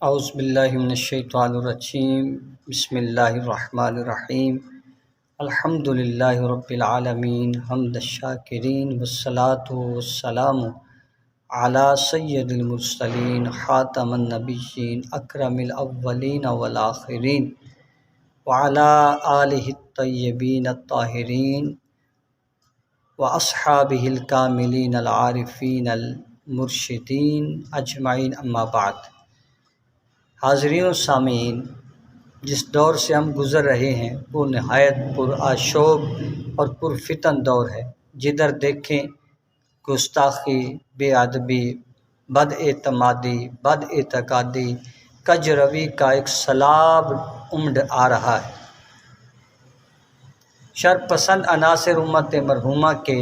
اعوذ باللہ من الشیطان الرجیم بسم اللہ الرحمن الرحیم الحمد للہ رب العالمین حمد الشاکرین والصلاة والسلام علی سید المرسلین خاتم النبیین اکرم الاولین والآخرین وعلی آلہ الطیبین الطاہرین واصحابہ الکاملین العارفین المرشدین اجمعین، اما بعد۔ حاضرین و سامعین، جس دور سے ہم گزر رہے ہیں وہ نہایت پرآشوب اور پرفتن دور ہے۔ جدھر دیکھیں گستاخی، بے ادبی، بد اعتمادی، بد اعتقادی، کج روی کا ایک سیلاب امڈ آ رہا ہے۔ شر پسند عناصر امت مرحومہ کے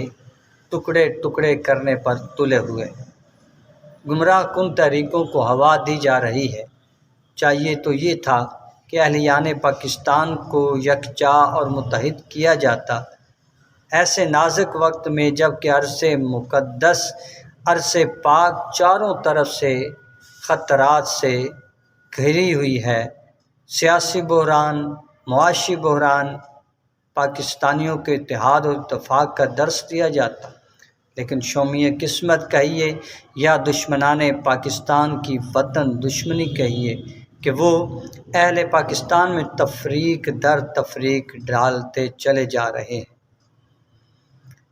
ٹکڑے ٹکڑے کرنے پر تلے ہوئے، گمراہ کن تحریکوں کو ہوا دی جا رہی ہے۔ چاہیے تو یہ تھا کہ اہلیان پاکستان کو یکجا اور متحد کیا جاتا۔ ایسے نازک وقت میں جب کہ عرص مقدس، عرص پاک چاروں طرف سے خطرات سے گھری ہوئی ہے، سیاسی بحران، معاشی بحران، پاکستانیوں کے اتحاد و اتفاق کا درس دیا جاتا، لیکن شومی قسمت کہیے یا دشمنان پاکستان کی وطن دشمنی کہیے کہ وہ اہل پاکستان میں تفریق در تفریق ڈالتے چلے جا رہے ہیں۔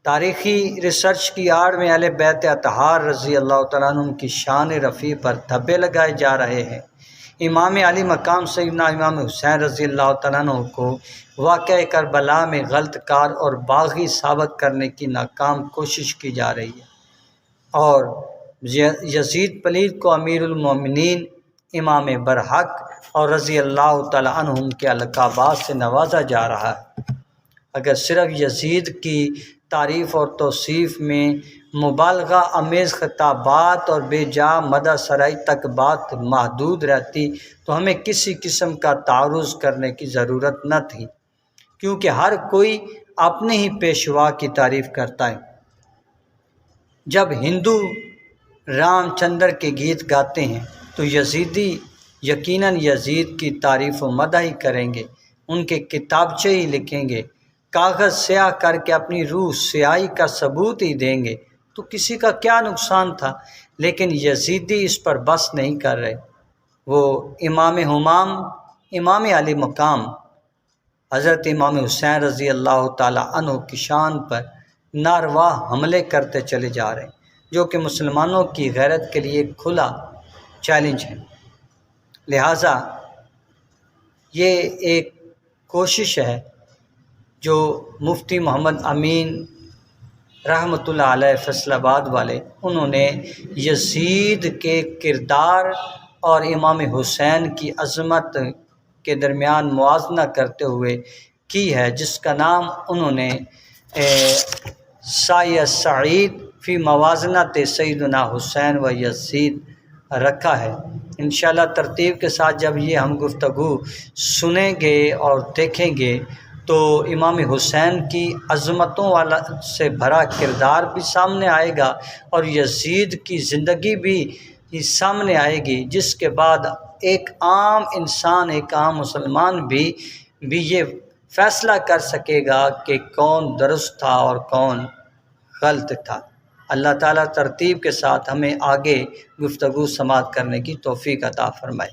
تاریخی ریسرچ کی آڑ میں اہل بیت اطہار رضی اللہ تعالیٰ عنہ کی شان رفیع پر دھبے لگائے جا رہے ہیں۔ امام علی مقام سیدنا امام حسین رضی اللہ تعالیٰ عنہ کو واقعہ کربلا میں غلط کار اور باغی ثابت کرنے کی ناکام کوشش کی جا رہی ہے، اور یزید پلید کو امیر المومنین، امام برحق اور رضی اللہ تعالیٰ عنہم کے القابات سے نوازا جا رہا ہے۔ اگر صرف یزید کی تعریف اور توصیف میں مبالغہ آمیز خطابات اور بے جا مدح سرائی تک بات محدود رہتی تو ہمیں کسی قسم کا تعارض کرنے کی ضرورت نہ تھی، کیونکہ ہر کوئی اپنے ہی پیشوا کی تعریف کرتا ہے۔ جب ہندو رام چندر کے گیت گاتے ہیں تو یزیدی یقیناً یزید کی تعریف و مدح ہی کریں گے، ان کے کتابچے ہی لکھیں گے، کاغذ سیاہ کر کے اپنی روح سیاہی کا ثبوت ہی دیں گے، تو کسی کا کیا نقصان تھا۔ لیکن یزیدی اس پر بس نہیں کر رہے، وہ امام ہمام، امام علی مقام حضرت امام حسین رضی اللہ تعالیٰ عنہ کی شان پر ناروا حملے کرتے چلے جا رہے ہیں، جو کہ مسلمانوں کی غیرت کے لیے کھلا چیلنج ہے۔ لہٰذا یہ ایک کوشش ہے جو مفتی محمد امین رحمۃ اللہ علیہ فیصل آباد والے، انہوں نے یزید کے کردار اور امام حسین کی عظمت کے درمیان موازنہ کرتے ہوئے کی ہے، جس کا نام انہوں نے سایہ سعید فی موازنۃ سیدنا حسین و یزید رکھا ہے۔ انشاءاللہ ترتیب کے ساتھ جب یہ ہم گفتگو سنیں گے اور دیکھیں گے تو امام حسین کی عظمتوں والا سے بھرا کردار بھی سامنے آئے گا اور یزید کی زندگی بھی سامنے آئے گی، جس کے بعد ایک عام انسان، ایک عام مسلمان بھی یہ فیصلہ کر سکے گا کہ کون درست تھا اور کون غلط تھا۔ اللہ تعالیٰ ترتیب کے ساتھ ہمیں آگے گفتگو سماعت کرنے کی توفیق عطا فرمائے۔